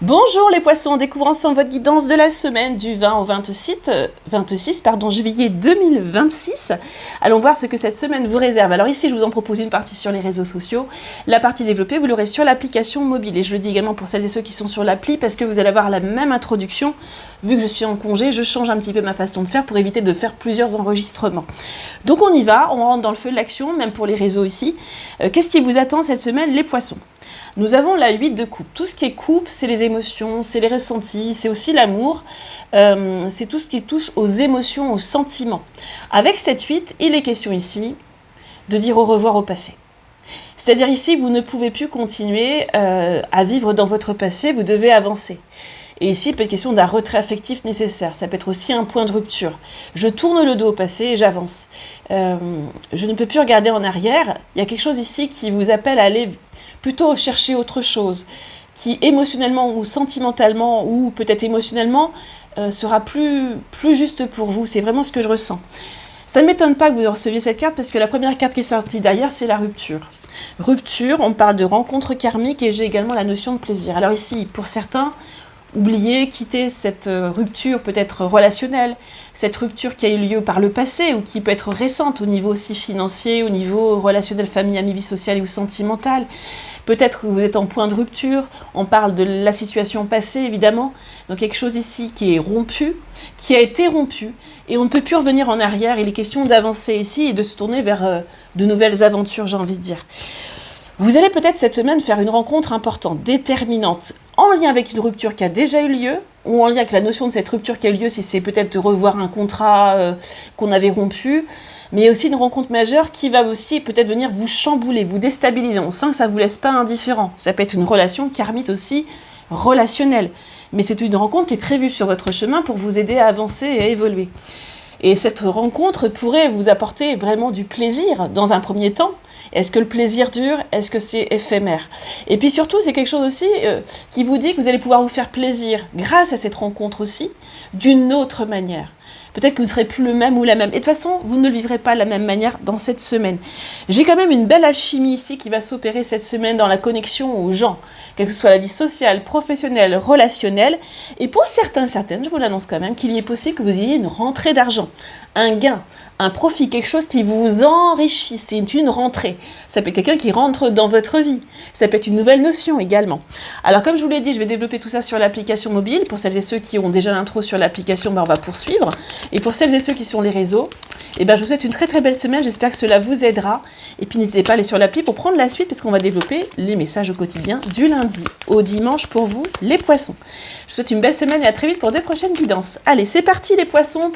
Bonjour les poissons, on découvre ensemble votre guidance de la semaine du 20 au 26 juillet 2026. Allons voir ce que cette semaine vous réserve. Alors ici, je vous en propose une partie sur les réseaux sociaux. La partie développée, vous l'aurez sur l'application mobile. Et je le dis également pour celles et ceux qui sont sur l'appli, parce que vous allez avoir la même introduction. Vu que je suis en congé, je change un petit peu ma façon de faire pour éviter de faire plusieurs enregistrements. Donc on y va, on rentre dans le feu de l'action, même pour les réseaux ici. Qu'est-ce qui vous attend cette semaine, les poissons ? Nous avons la 8 de coupe. Tout ce qui est coupe, c'est les émotions, c'est les ressentis, c'est aussi l'amour. C'est tout ce qui touche aux émotions, aux sentiments. Avec cette 8, il est question ici de dire au revoir au passé. C'est-à-dire ici, vous ne pouvez plus continuer à vivre dans votre passé, vous devez avancer. Et ici, il peut être question d'un retrait affectif nécessaire. Ça peut être aussi un point de rupture. Je tourne le dos au passé et j'avance. Je ne peux plus regarder en arrière. Il y a quelque chose ici qui vous appelle à aller plutôt chercher autre chose, qui émotionnellement ou sentimentalement, ou peut-être émotionnellement, sera plus juste pour vous. C'est vraiment ce que je ressens. Ça ne m'étonne pas que vous receviez cette carte, parce que la première carte qui est sortie derrière, c'est la rupture. Rupture, on parle de rencontre karmique, et j'ai également la notion de plaisir. Alors ici, pour certains, oublier, quitter cette rupture peut-être relationnelle, cette rupture qui a eu lieu par le passé ou qui peut être récente au niveau aussi financier, au niveau relationnel, famille, amie, vie sociale ou sentimentale. Peut-être que vous êtes en point de rupture, on parle de la situation passée évidemment, donc quelque chose ici qui est rompu, qui a été rompu et on ne peut plus revenir en arrière. Il est question d'avancer ici et de se tourner vers de nouvelles aventures, j'ai envie de dire. Vous allez peut-être cette semaine faire une rencontre importante, déterminante, en lien avec une rupture qui a déjà eu lieu, ou en lien avec la notion de cette rupture qui a eu lieu, si c'est peut-être de revoir un contrat qu'on avait rompu, mais aussi une rencontre majeure qui va aussi peut-être venir vous chambouler, vous déstabiliser. On sent que ça ne vous laisse pas indifférent. Ça peut être une relation karmique aussi, relationnelle. Mais c'est une rencontre qui est prévue sur votre chemin pour vous aider à avancer et à évoluer. Et cette rencontre pourrait vous apporter vraiment du plaisir dans un premier temps. Est-ce que le plaisir dure? Est-ce que c'est éphémère? Et puis surtout, c'est quelque chose aussi qui vous dit que vous allez pouvoir vous faire plaisir grâce à cette rencontre aussi, d'une autre manière. Peut-être que vous ne serez plus le même ou la même. Et de toute façon, vous ne le vivrez pas de la même manière dans cette semaine. J'ai quand même une belle alchimie ici qui va s'opérer cette semaine dans la connexion aux gens, quelle que soit la vie sociale, professionnelle, relationnelle. Et pour certaines, je vous l'annonce quand même, qu'il y est possible que vous ayez une rentrée d'argent, un gain, un profit, quelque chose qui vous enrichit, c'est une rentrée. Ça peut être quelqu'un qui rentre dans votre vie. Ça peut être une nouvelle notion également. Alors comme je vous l'ai dit, je vais développer tout ça sur l'application mobile. Pour celles et ceux qui ont déjà l'intro sur l'application, on va poursuivre. Et pour celles et ceux qui sont sur les réseaux, je vous souhaite une très très belle semaine. J'espère que cela vous aidera. Et puis n'hésitez pas à aller sur l'appli pour prendre la suite, parce qu'on va développer les messages au quotidien du lundi au dimanche pour vous, les poissons. Je vous souhaite une belle semaine et à très vite pour des prochaines guidances. Allez, c'est parti les poissons.